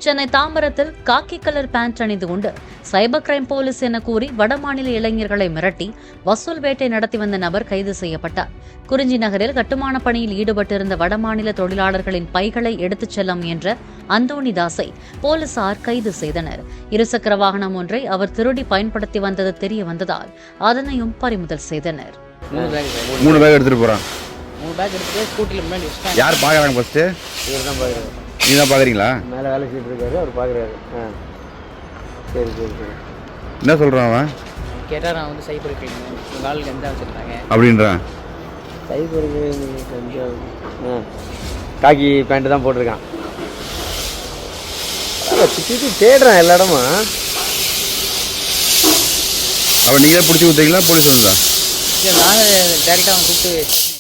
சென்னை தாம்பரத்தில் காக்கி colour pant அணிந்து கொண்டு சைபர் கிரைம் போலீஸ் என கூறி வடமாநில இளைஞர்களை மிரட்டி வசூல் வேட்டை நடத்தி வந்த நபர் கைது செய்யப்பட்டார். குறிஞ்சி நகரில் கட்டுமான பணியில் ஈடுபட்டிருந்த வடமாநில தொழிலாளர்களின் பைகளை எடுத்துச் செல்ல முயன்ற அந்தோணிதாஸை போலீசார் கைது செய்தனர். இருசக்கர வாகனம் ஒன்றை அவர் திருடி பயன்படுத்தி வந்தது தெரிய வந்ததால் அதனையும் பறிமுதல் செய்தனர். 3 பேக் எடுத்துட்டு போறான். 3 பேக் எடுத்துட்டு ஸ்கூட்டில முன்னாடி வச்சிட்டாங்க. யார் பாக்குறாங்க ஃபர்ஸ்ட்? இவர் தான் பாக்குறாரு. நீங்க தான் பாக்குறீங்களா? மேல வேலை செய்யிட்டு இருக்காரு, அவர் பாக்குறாரு. சரி சரி சரி. என்ன சொல்றான் அவன்? கேட்டா நான் வந்து சைபர் கிரைம் உங்க ஆளுக்கு எந்த வச்சிருந்தாங்க அப்படின்றான். சைபர் கிரைம் கொஞ்சம் காக்கி பேண்ட் தான் போட்டிருக்கான். சுற்றி தேடுறான் எல்லா இடமும். அவன் நீங்களே பிடிச்சி கொடுத்தீங்களா போலீஸ் வந்தா? இல்லை நாங்கள் டேரெக்டாக அவன் கூப்பிட்டு